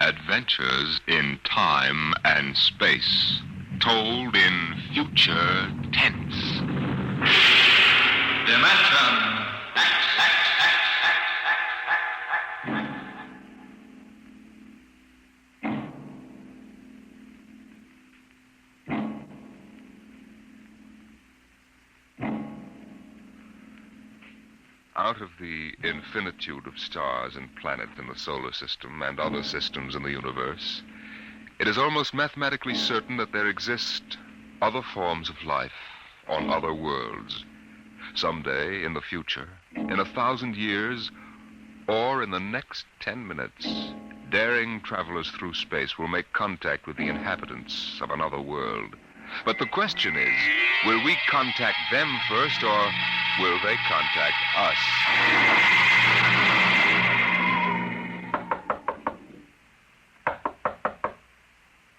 Adventures in time and space, told in future tense. Dimension X. Out of the infinitude of stars and planets in the solar system and other systems in the universe, it is almost mathematically certain that there exist other forms of life on other worlds. Someday, in the future, in 1,000 years, or in the next 10 minutes, daring travelers through space will make contact with the inhabitants of another world. But the question is, will we contact them first, or will they contact us?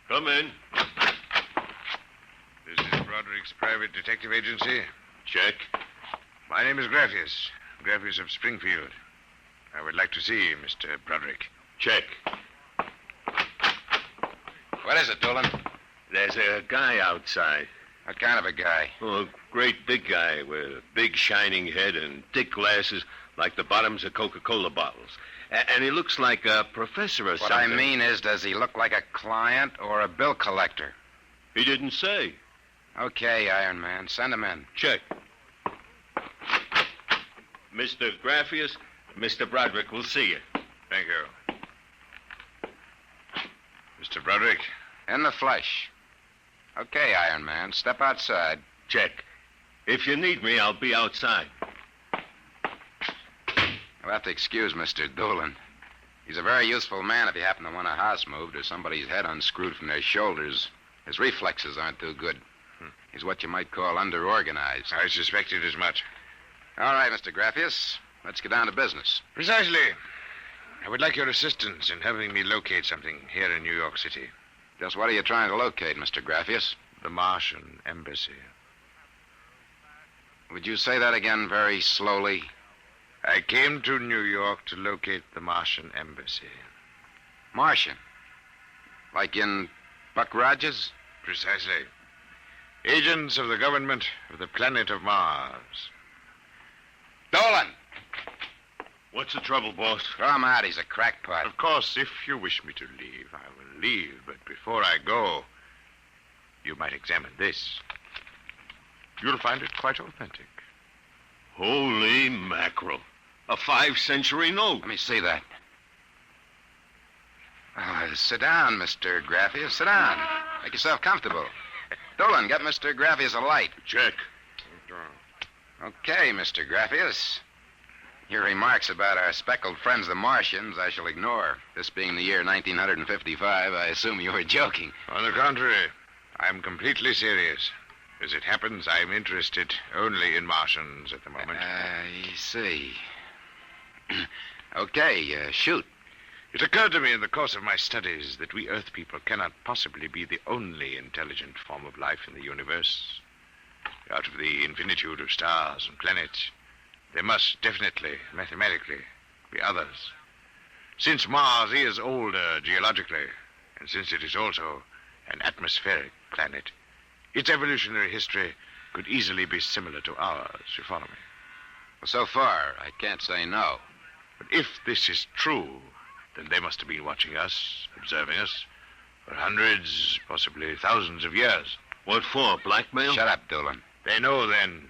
Come in. This is Broderick's private detective agency. Check. My name is Graffius of Springfield. I would like to see Mr. Broderick. Check. What is it, Dolan? There's a guy outside. What kind of a guy? Oh, a great big guy with a big shining head and thick glasses like the bottoms of Coca-Cola bottles. And he looks like a professor or something. What I mean is, does he look like a client or a bill collector? He didn't say. Okay, Iron Man. Send him in. Check. Mr. Graffius, Mr. Broderick will see you. Thank you. Mr. Broderick. In the flesh. Okay, Iron Man. Step outside. Check. If you need me, I'll be outside. You'll have to excuse Mr. Dolan. He's a very useful man if you happen to want a house moved or somebody's head unscrewed from their shoulders. His reflexes aren't too good. He's what you might call underorganized. I suspected as much. All right, Mr. Graffius. Let's get down to business. Precisely. I would like your assistance in helping me locate something here in New York City. Just what are you trying to locate, Mr. Graffius? The Martian Embassy. Would you say that again very slowly? I came to New York to locate the Martian Embassy. Martian? Like in Buck Rogers? Precisely. Agents of the government of the planet of Mars. Dolan! What's the trouble, boss? Throw him out. He's a crackpot. Of course, if you wish me to leave, I will leave. But before I go, you might examine this. You'll find it quite authentic. Holy mackerel. A 5th-century note. Let me see that. Sit down, Mr. Graffius. Sit down. Make yourself comfortable. Dolan, get Mr. Graffius a light. Check. Okay, Mr. Graffius. Your remarks about our speckled friends, the Martians, I shall ignore. This being the year 1955, I assume you were joking. On the contrary, I'm completely serious. As it happens, I'm interested only in Martians at the moment. I see. Okay, shoot. It occurred to me in the course of my studies that we Earth people cannot possibly be the only intelligent form of life in the universe. Out of the infinitude of stars and planets, there must definitely, mathematically, be others. Since Mars is older geologically, and since it is also an atmospheric planet, its evolutionary history could easily be similar to ours. You follow me? Well, so far, I can't say no. But if this is true, then they must have been watching us, observing us, for hundreds, possibly thousands of years. What for, blackmail? Shut up, Dolan. They know, then,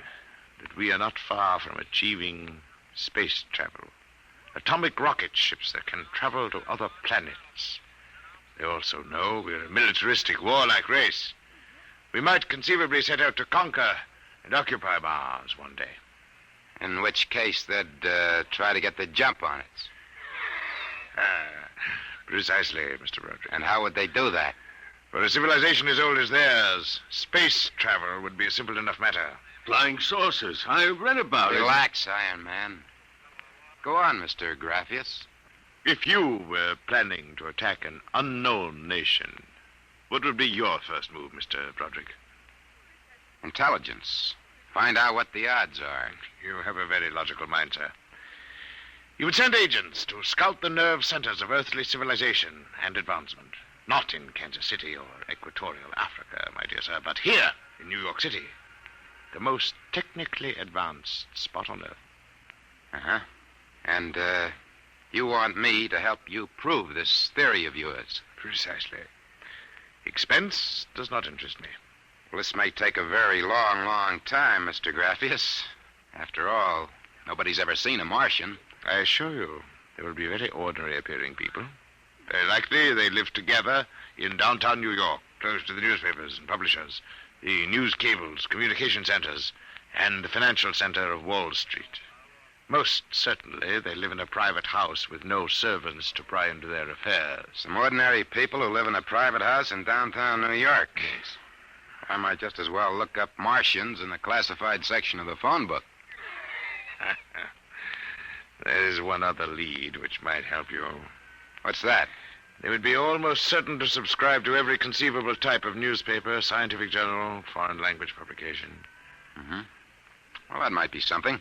that we are not far from achieving space travel. Atomic rocket ships that can travel to other planets. They also know we're a militaristic, warlike race. We might conceivably set out to conquer and occupy Mars one day. In which case, they'd try to get the jump on it. Precisely, Mr. Broderick. And how would they do that? For a civilization as old as theirs, space travel would be a simple enough matter. Flying saucers. I read about it. Relax, Iron Man. Go on, Mr. Graffius. If you were planning to attack an unknown nation, what would be your first move, Mr. Broderick? Intelligence. Find out what the odds are. You have a very logical mind, sir. You would send agents to scout the nerve centers of earthly civilization and advancement. Not in Kansas City or Equatorial Africa, my dear sir, but here in New York City. The most technically advanced spot on Earth. Uh-huh. And, you want me to help you prove this theory of yours? Precisely. Expense does not interest me. Well, this may take a very long, long time, Mr. Graffius. After all, nobody's ever seen a Martian. I assure you, they will be very ordinary-appearing people. Very likely they live together in downtown New York, close to the newspapers and publishers, the news cables, communication centers, and the financial center of Wall Street. Most certainly, they live in a private house with no servants to pry into their affairs. Some ordinary people who live in a private house in downtown New York. Yes. I might just as well look up Martians in the classified section of the phone book. There's one other lead which might help you. What's that? They would be almost certain to subscribe to every conceivable type of newspaper, scientific journal, foreign language publication. Mm-hmm. Well, that might be something.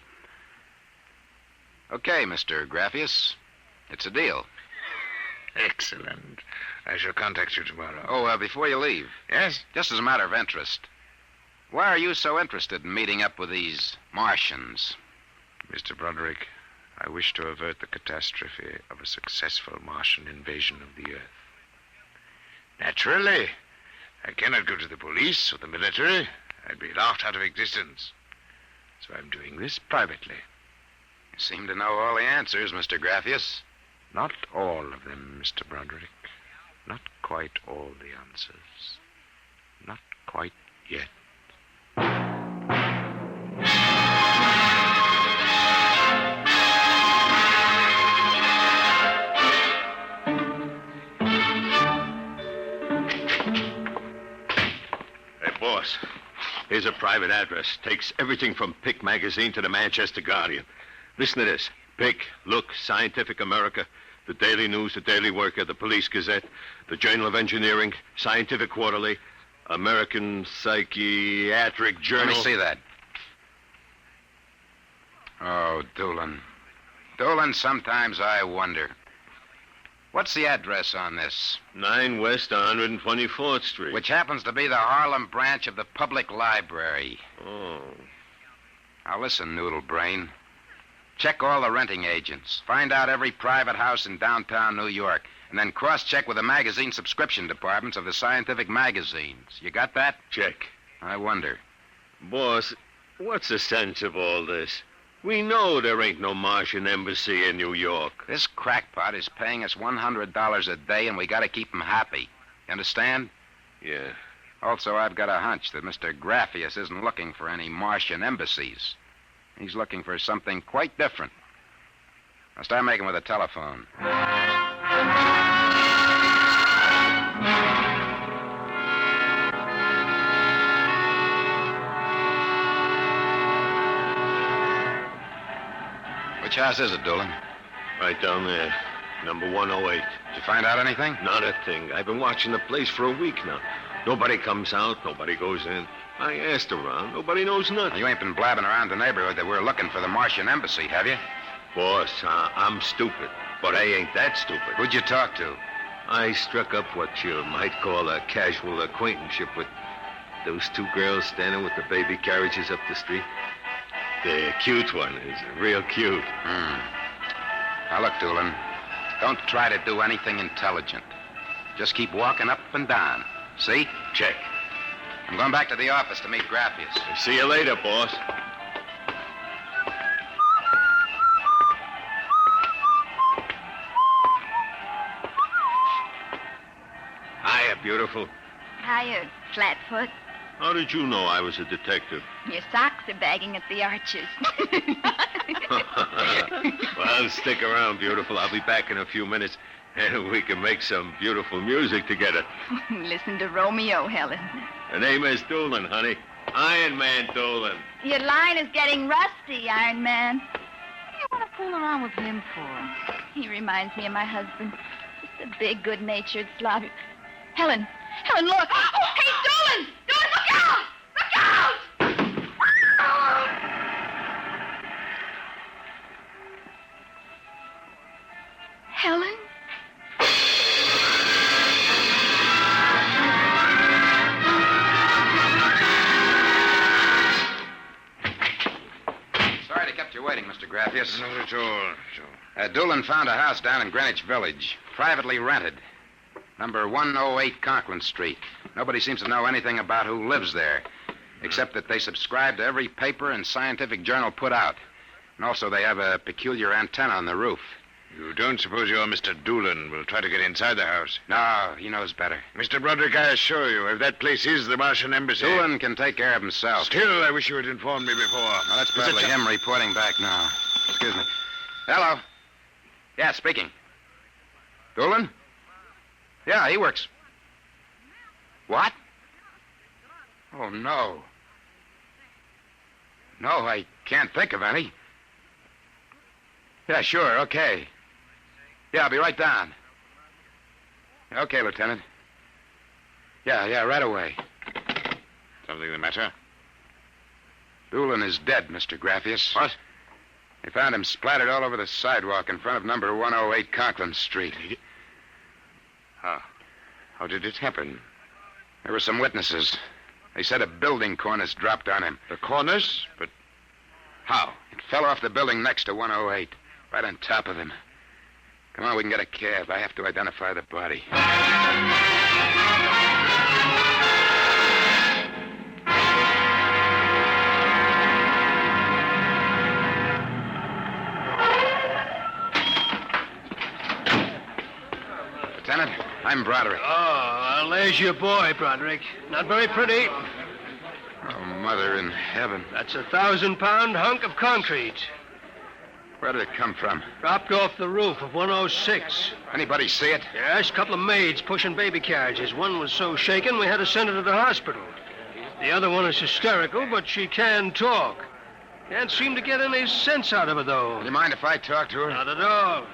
Okay, Mr. Graffius. It's a deal. Excellent. I shall contact you tomorrow. Oh, before you leave. Yes? Just as a matter of interest. Why are you so interested in meeting up with these Martians? Mr. Broderick, I wish to avert the catastrophe of a successful Martian invasion of the Earth. Naturally, I cannot go to the police or the military. I'd be laughed out of existence. So I'm doing this privately. You seem to know all the answers, Mr. Graffius. Not all of them, Mr. Broderick. Not quite all the answers. Not quite yet. Boss, here's a private address. Takes everything from Pick magazine to the Manchester Guardian. Listen to this. Pick, Look, Scientific America, the Daily News, the Daily Worker, the Police Gazette, the Journal of Engineering, Scientific Quarterly, American Psychiatric Journal. Let me see that. Oh, Doolin. Doolin, sometimes I wonder. What's the address on this? 9 West 124th Street. Which happens to be the Harlem branch of the Public Library. Oh. Now listen, Noodle Brain. Check all the renting agents. Find out every private house in downtown New York. And then cross-check with the magazine subscription departments of the scientific magazines. You got that? Check. I wonder. Boss, what's the sense of all this? We know there ain't no Martian embassy in New York. This crackpot is paying us $100 a day, and we got to keep him happy. You understand? Yeah. Also, I've got a hunch that Mr. Graffius isn't looking for any Martian embassies. He's looking for something quite different. Now start making with the telephone. Which house is it, Doolin? Right down there. Number 108. Did you find out anything? Not a thing. I've been watching the place for a week now. Nobody comes out. Nobody goes in. I asked around. Nobody knows nothing. You ain't been blabbing around the neighborhood that we're looking for the Martian embassy, have you? Boss, I'm stupid. But I ain't that stupid. Who'd you talk to? I struck up what you might call a casual acquaintanceship with those 2 girls standing with the baby carriages up the street. The cute one is real cute. Now, look, Doolin, don't try to do anything intelligent. Just keep walking up and down. See? Check. I'm going back to the office to meet Graffius. See you later, boss. Hiya, beautiful. Hiya, Flatfoot. How did you know I was a detective? Your socks are bagging at the arches. Well, stick around, beautiful. I'll be back in a few minutes, and we can make some beautiful music together. Listen to Romeo, Helen. Her name is Doolin, honey. Iron Man Doolin. Your line is getting rusty, Iron Man. What do you want to fool around with him for? He reminds me of my husband. Just a big, good-natured slob. Helen, look. Oh, hey, Doolin! Doolin, look out! Look out! Helen? Sorry to kept you waiting, Mr. Graffius. Not at all. Doolan found a house down in Greenwich Village, privately rented. Number 108 Conklin Street. Nobody seems to know anything about who lives there, except that they subscribe to every paper and scientific journal put out. And also they have a peculiar antenna on the roof. You don't suppose your Mr. Doolan will try to get inside the house? No, he knows better. Mr. Broderick, I assure you, if that place is the Martian embassy... Doolan can take care of himself. Still, I wish you had informed me before. Well, that's probably him reporting back now. Excuse me. Hello. Yeah, speaking. Doolan? Yeah, he works. What? Oh, no. No, I can't think of any. Yeah, sure, okay. Yeah, I'll be right down. Okay, Lieutenant. Yeah, right away. Something the matter? Doolan is dead, Mr. Graffius. What? They found him splattered all over the sidewalk in front of number 108 Conklin Street. How did it happen? There were some witnesses. They said a building cornice dropped on him. The cornice? But how? It fell off the building next to 108, right on top of him. Come on, we can get a cab. I have to identify the body. Lieutenant, I'm Broderick. Oh, well, there's your boy, Broderick. Not very pretty. Oh, Mother in heaven. That's a 1,000-pound hunk of concrete. Where did it come from? Dropped off the roof of 106. Anybody see it? Yes, a couple of maids pushing baby carriages. One was so shaken we had to send her to the hospital. The other one is hysterical, but she can talk. Can't seem to get any sense out of her, though. Do you mind if I talk to her? Not at all.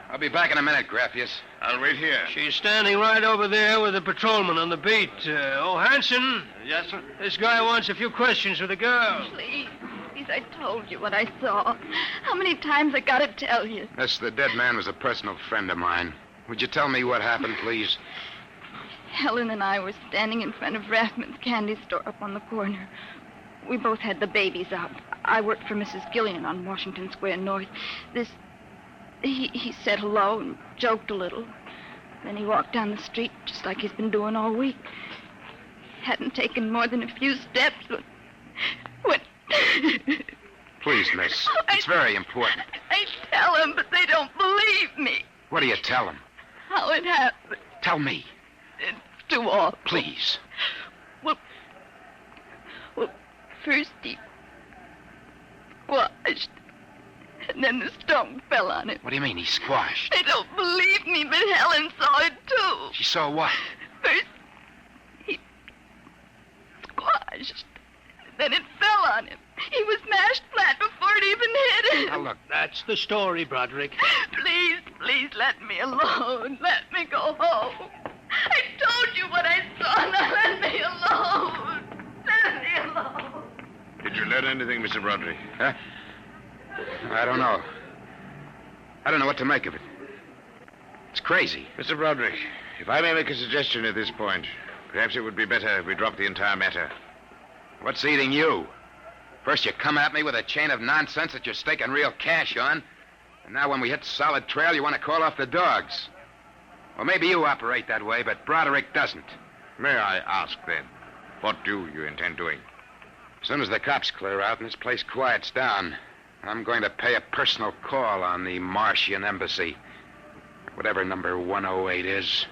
I'll be back in a minute, Graffius. I'll wait here. She's standing right over there with the patrolman on the beat. Hanson. Yes, sir? This guy wants a few questions with the girl. Please, I told you what I saw. How many times I gotta tell you? Miss, the dead man was a personal friend of mine. Would you tell me what happened, please? Helen and I were standing in front of Rathman's candy store up on the corner. We both had the babies out. I worked for Mrs. Gillian on Washington Square North. He said hello and joked a little. Then he walked down the street just like he's been doing all week. Hadn't taken more than a few steps when... Please, miss. It's very important. I tell them, but they don't believe me. What do you tell them? How it happened. Tell me. It's too awful. Please. Well, first he washed, and then the stone fell on him. What do you mean, he squashed? They don't believe me, but Helen saw it, too. She saw what? First, he squashed, then it fell on him. He was mashed flat before it even hit him. Now, look. That's the story, Broderick. Please, let me alone. Let me go home. I told you what I saw. Now let me alone. Let me alone. Did you learn anything, Mr. Broderick? Huh? I don't know. I don't know what to make of it. It's crazy. Mr. Broderick, if I may make a suggestion at this point, perhaps it would be better if we dropped the entire matter. What's eating you? First you come at me with a chain of nonsense that you're staking real cash on. And now when we hit solid trail, you want to call off the dogs. Well, maybe you operate that way, but Broderick doesn't. May I ask, then, what do you intend doing? As soon as the cops clear out and this place quiets down, I'm going to pay a personal call on the Martian embassy. Whatever number 108 is.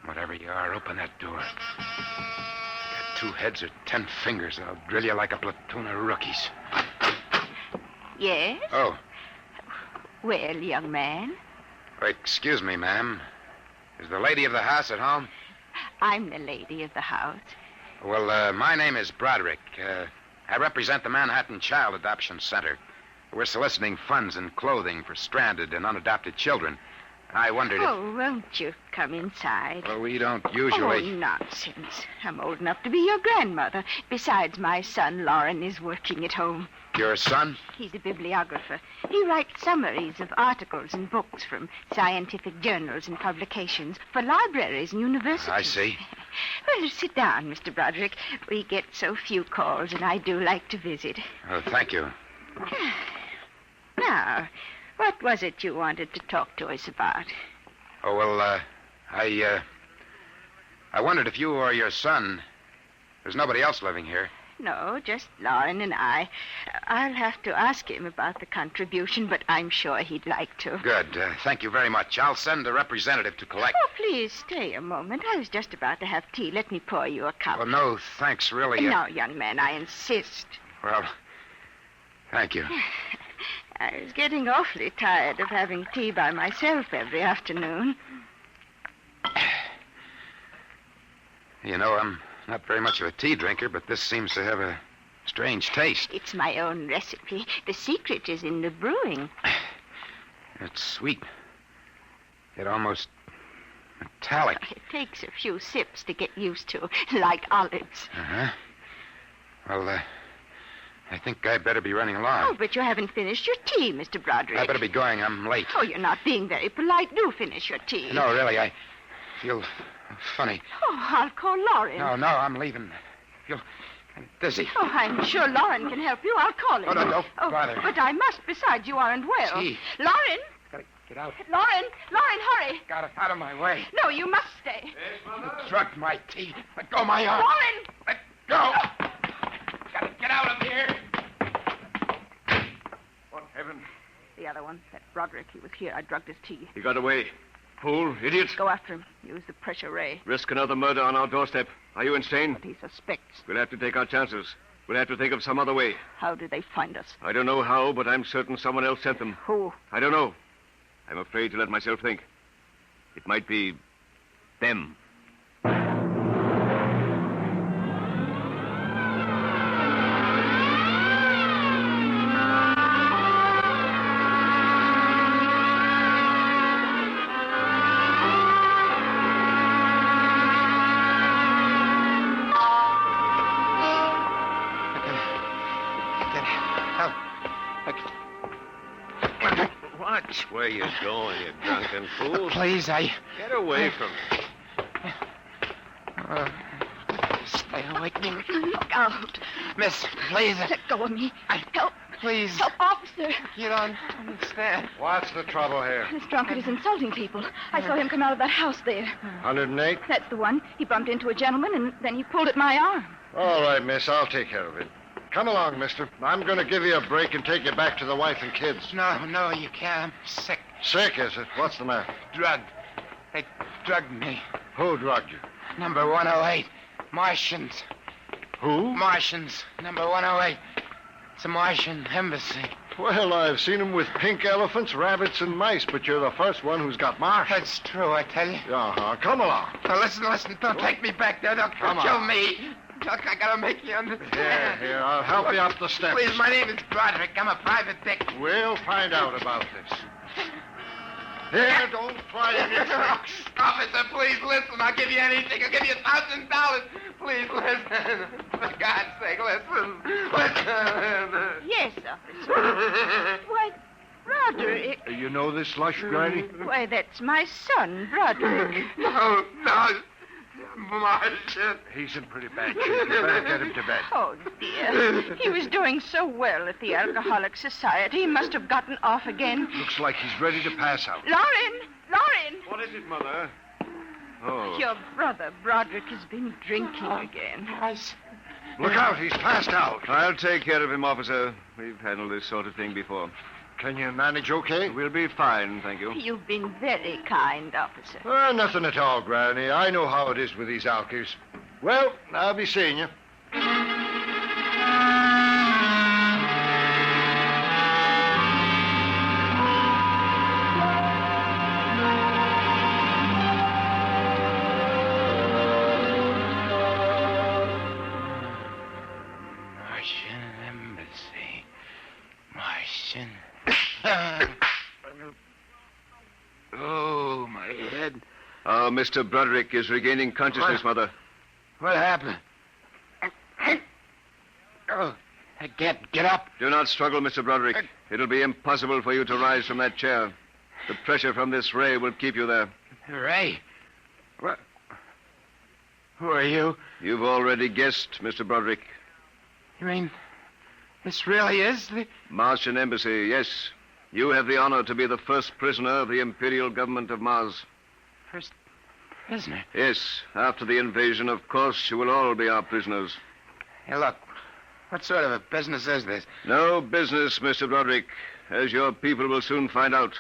Whatever you are, open that door. You got 2 heads or 10 fingers. I'll drill you like a platoon of rookies. Yes? Oh, Well, young man, excuse me, ma'am. Is the lady of the house at home? I'm the lady of the house. Well, my name is Broderick. I represent the Manhattan Child Adoption Center. We're soliciting funds and clothing for stranded and unadopted children. I wondered if... Oh, won't you come inside? Well, we don't usually... Oh, nonsense. I'm old enough to be your grandmother. Besides, my son, Lauren, is working at home. Your son? He's a bibliographer. He writes summaries of articles and books from scientific journals and publications for libraries and universities. I see. Well, sit down, Mr. Broderick. We get so few calls, and I do like to visit. Oh, thank you. Now, what was it you wanted to talk to us about? Oh, well, I wondered if you or your son... There's nobody else living here. No, just Lauren and I. I'll have to ask him about the contribution, but I'm sure he'd like to. Good. Thank you very much. I'll send a representative to collect... Oh, please stay a moment. I was just about to have tea. Let me pour you a cup. Well, no, thanks, really. No, young man, I insist. Well, thank you. I was getting awfully tired of having tea by myself every afternoon. You know, I'm not very much of a tea drinker, but this seems to have a strange taste. It's my own recipe. The secret is in the brewing. It's sweet. Yet almost metallic. It takes a few sips to get used to, like olives. Uh-huh. Well, I think I'd better be running along. Oh, but you haven't finished your tea, Mr. Broderick. I better be going. I'm late. Oh, you're not being very polite. Do finish your tea. No, really, I feel funny. Oh, I'll call Lauren. No, I'm leaving. I'm dizzy. Oh, I'm sure Lauren can help you. I'll call him. Oh, no, don't bother. But I must. Besides, you aren't well. Tea. Lauren! Gotta get out. Lauren, hurry. Got it out of my way. No, you must stay. Yes, Mother? Drugged my tea. Let go of my arm. Lauren! Let go. Gotta get out of here. What heaven? The other one, that Broderick, he was here. I drugged his tea. He got away. Fool, idiot. Go after him. Use the pressure ray. Risk another murder on our doorstep. Are you insane? What he suspects. We'll have to take our chances. We'll have to think of some other way. How did they find us? I don't know how, but I'm certain someone else sent them. Who? I don't know. I'm afraid to let myself think. It might be them. Watch where you're going, you drunken fool. Please, Get away from me. Stay away from me. Look out. Miss, please. Let go of me. Help. Please. Help, officer. You don't understand. What's the trouble here? This drunkard is insulting people. I saw him come out of that house there. 108? That's the one. He bumped into a gentleman, and then he pulled at my arm. All right, miss. I'll take care of it. Come along, mister. I'm going to give you a break and take you back to the wife and kids. No, you can't. I'm sick. Sick, is it? What's the matter? Drugged. They drugged me. Who drugged you? Number 108. Martians. Who? Martians. Number 108. It's a Martian embassy. Well, I've seen them with pink elephants, rabbits, and mice, but you're the first one who's got Martians. That's true, I tell you. Uh-huh. Come along. Now, listen. Don't take me back there. They'll Come kill on. me. Look, I gotta make you understand. Here, I'll help you up the steps. Please, my name is Broderick. I'm a private dick. We'll find out about this. Here, don't try any tricks. Officer, please listen. I'll give you anything. I'll give you $1,000. Please listen. For God's sake, listen. Listen. Yes, officer. Why, Broderick. You know this slush, Granny? Why, that's my son, Broderick. No. Martian. He's in pretty bad shape. You better get him to bed. Oh, dear. He was doing so well at the Alcoholic Society. He must have gotten off again. Looks like he's ready to pass out. Lauren! What is it, Mother? Oh. Your brother, Broderick, has been drinking again. Look out, he's passed out. I'll take care of him, officer. We've handled this sort of thing before. Can you manage okay? We'll be fine, thank you. You've been very kind, officer. Nothing at all, Granny. I know how it is with these alkies. Well, I'll be seeing you. Martian chin. Oh, my head. Oh, Mr. Broderick is regaining consciousness, Mother. What happened? Oh, I can't get up. Do not struggle, Mr. Broderick. It'll be impossible for you to rise from that chair. The pressure from this ray will keep you there. Ray? What? Who are you? You've already guessed, Mr. Broderick. You mean this really is the... Martian Embassy, yes. You have the honor to be the first prisoner of the Imperial Government of Mars. First prisoner? Yes. After the invasion, of course, you will all be our prisoners. Hey, look. What sort of a business is this? No business, Mr. Broderick. As your people will soon find out.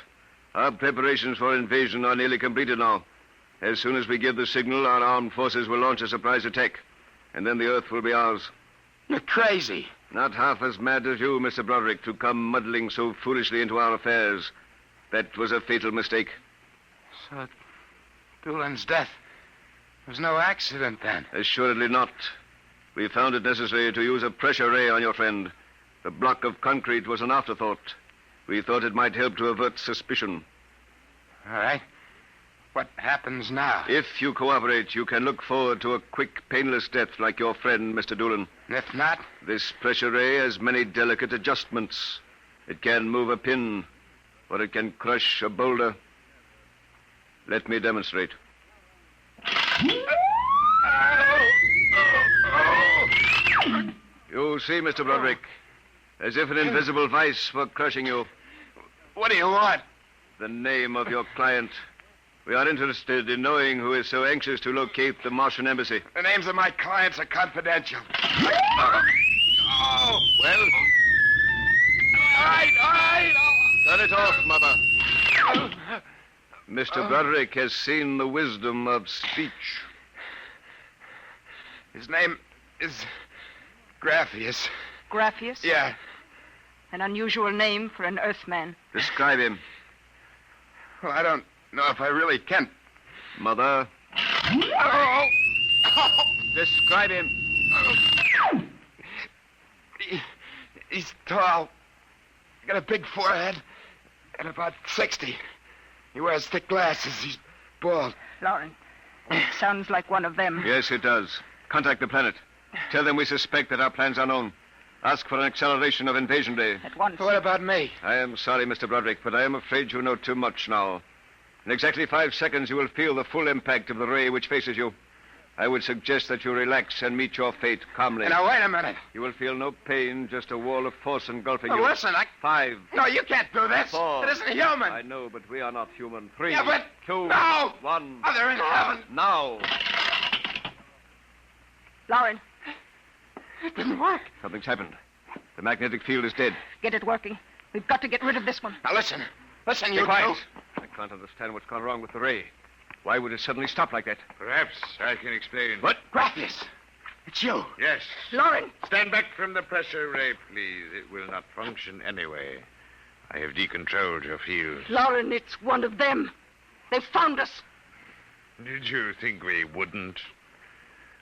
Our preparations for invasion are nearly completed now. As soon as we give the signal, our armed forces will launch a surprise attack. And then the Earth will be ours. You're crazy. Not half as mad as you, Mr. Broderick, to come muddling so foolishly into our affairs. That was a fatal mistake. So, Doolan's death was no accident, then? Assuredly not. We found it necessary to use a pressure ray on your friend. The block of concrete was an afterthought. We thought it might help to avert suspicion. All right. What happens now? If you cooperate, you can look forward to a quick, painless death like your friend, Mr. Doolan. If not? This pressure ray has many delicate adjustments. It can move a pin, or it can crush a boulder. Let me demonstrate. You see, Mr. Broderick, as if an invisible vice were crushing you. What do you want? The name of your client. We are interested in knowing who is so anxious to locate the Martian Embassy. The names of my clients are confidential. Well? All right. Turn it off, Mother. Mr. Broderick has seen the wisdom of speech. His name is Graphius. Graphius? Yeah. An unusual name for an Earthman. Describe him. Well, I don't know if I really can. Mother. Describe him. He's tall. Got a big forehead. And about 60. He wears thick glasses. He's bald. Lauren, sounds like one of them. Yes, it does. Contact the planet. Tell them we suspect that our plans are known. Ask for an acceleration of invasion day. At once. What about me? I am sorry, Mr. Broderick, but I am afraid you know too much now. In exactly 5 seconds, you will feel the full impact of the ray which faces you. I would suggest that you relax and meet your fate calmly. Now, wait a minute. You will feel no pain, just a wall of force engulfing you. Listen, 5. No, you can't do this. 4. It isn't human. I know, but we are not human. 3. Yeah, but... 2. No! 1. Mother in heaven. Now. Lauren, It didn't work. Something's happened. The magnetic field is dead. get it working. We've got to get rid of this one. Now, listen. Listen, Be you quiet. two. I can't understand what's gone wrong with the ray. Why would it suddenly stop like that? Perhaps I can explain. What? Graphius. It's you. Yes. Lauren! Stand back from the pressure ray, please. It will not function anyway. I have decontrolled your field. Lauren, it's one of them. They've found us. Did you think we wouldn't?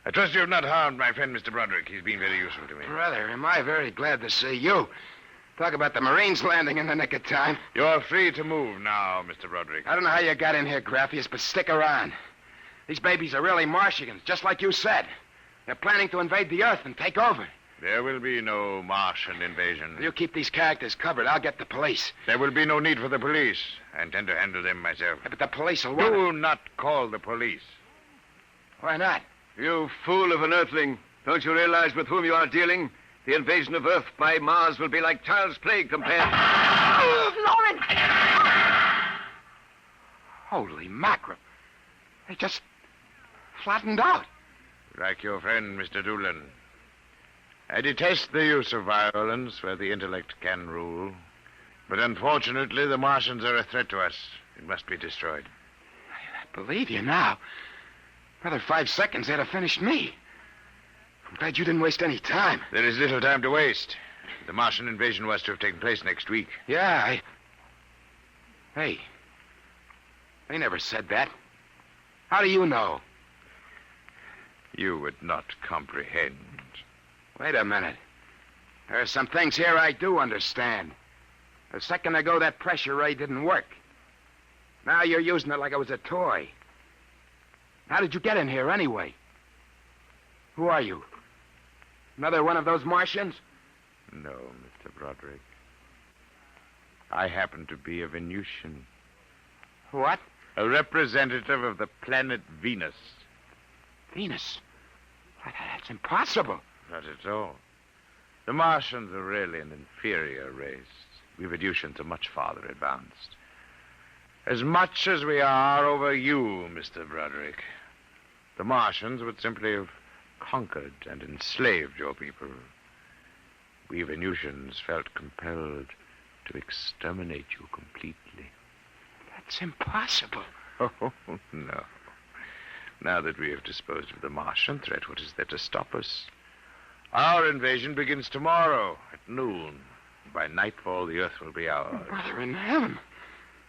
I trust you have not harmed my friend, Mr. Broderick. He's been very useful to me. Brother, am I very glad to see you. Talk about the Marines landing in the nick of time. You're free to move now, Mr. Broderick. I don't know how you got in here, Graphius, but stick around. These babies are really Martians, just like you said. They're planning to invade the Earth and take over. There will be no Martian invasion. You keep these characters covered. I'll get the police. There will be no need for the police. I intend to handle them myself. Yeah, but the police will want... Do not call the police. Why not? You fool of an Earthling. Don't you realize with whom you are dealing? The invasion of Earth by Mars will be like child's play compared... Lauren! Holy mackerel. They just flattened out. Like your friend, Mr. Doolan. I detest the use of violence where the intellect can rule. But unfortunately, the Martians are a threat to us. It must be destroyed. I believe you now. Another 5 seconds, they'd have finished me. I'm glad you didn't waste any time. There is little time to waste. The Martian invasion was to have taken place next week. Yeah, Hey, they never said that. How do you know? You would not comprehend. Wait a minute. There are some things here I do understand. A second ago, that pressure ray didn't work. Now you're using it like it was a toy. How did you get in here, anyway? Who are you? Another one of those Martians? No, Mr. Broderick. I happen to be a Venusian. What? A representative of the planet Venus. Venus? That's impossible. Not at all. The Martians are really an inferior race. We Venusians are much farther advanced. As much as we are over you, Mr. Broderick. The Martians would simply have conquered and enslaved your people. We Venusians felt compelled to exterminate you completely. That's impossible. Oh, no. Now that we have disposed of the Martian threat, what is there to stop us? Our invasion begins tomorrow at noon. By nightfall, the Earth will be ours. Brother in heaven.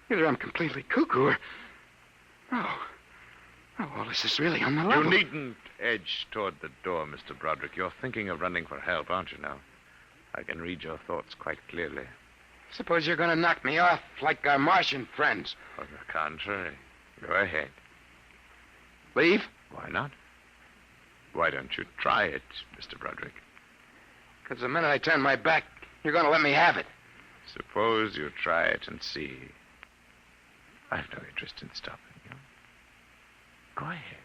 Either I'm completely cuckoo or... Oh, well, this is really on the level. You needn't edge toward the door, Mr. Broderick. You're thinking of running for help, aren't you now? I can read your thoughts quite clearly. Suppose you're going to knock me off like our Martian friends. On the contrary. Go ahead. Leave? Why not? Why don't you try it, Mr. Broderick? Because the minute I turn my back, you're going to let me have it. Suppose you try it and see. I've no interest in stopping you. Go ahead.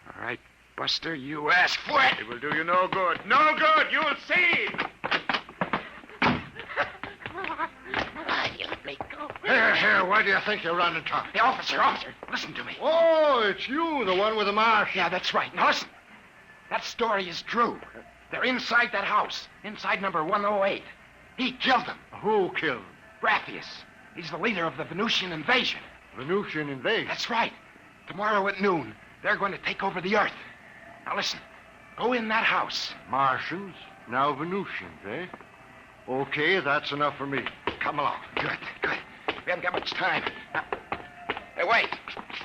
All right, Buster, you ass flat. It will do you no good. No good! You'll see! You let me go. Here, where do you think you're running to? The officer, listen to me. Oh, it's you, the one with the marsh. Yeah, that's right. Now listen. That story is true. They're inside that house, inside number 108. He killed them. Who killed? Brathius. He's the leader of the Venusian invasion. Venusian invasion? That's right. Tomorrow at noon, they're going to take over the Earth. Now listen. Go in that house. Martians, now Venusians, eh? Okay, that's enough for me. Come along. Good. We haven't got much time. Now, hey, wait.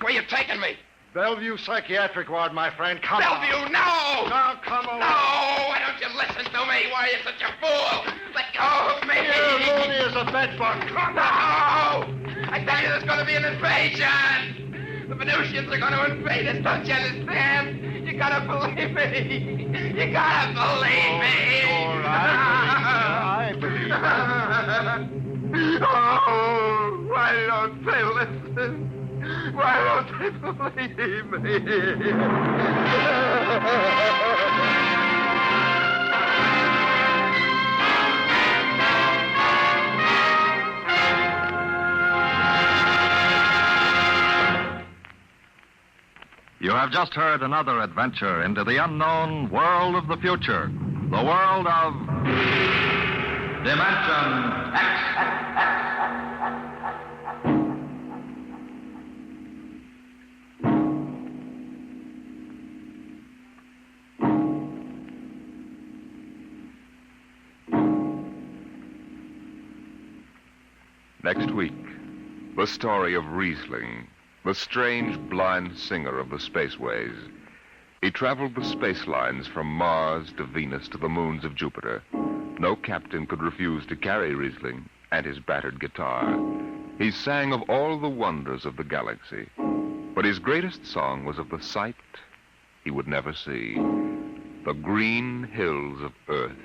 Where are you taking me? Bellevue Psychiatric Ward, my friend. Come Bellevue, on. no! Now, come along. No! Why don't you listen to me? Why are you such a fool? Let go of me! You're loony as a bedbug. Come No! on. I tell you, there's going to be an invasion! The Venusians are going to invade us, don't you understand? You gotta believe me! You gotta believe me! All right. I believe you. Oh, why don't they listen? Why don't they believe me? You have just heard another adventure into the unknown world of the future, the world of Dimension X. Next week, the story of Riesling, the strange blind singer of the spaceways. He traveled the space lines from Mars to Venus to the moons of Jupiter. No captain could refuse to carry Riesling and his battered guitar. He sang of all the wonders of the galaxy, but his greatest song was of the sight he would never see, the green hills of Earth.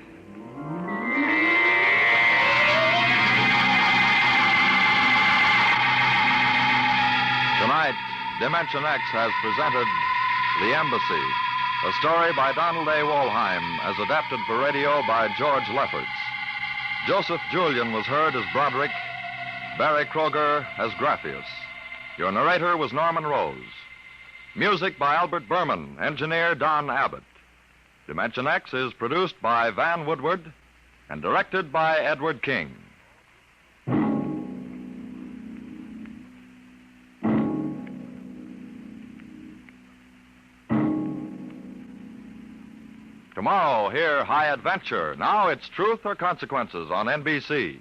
Tonight, Dimension X has presented The Embassy, a story by Donald A. Wollheim, as adapted for radio by George Lefferts. Joseph Julian was heard as Broderick, Barry Kroger as Graphius. Your narrator was Norman Rose. Music by Albert Berman, engineer Don Abbott. Dimension X is produced by Van Woodward and directed by Edward King. Tomorrow, hear High Adventure. Now it's Truth or Consequences on NBC.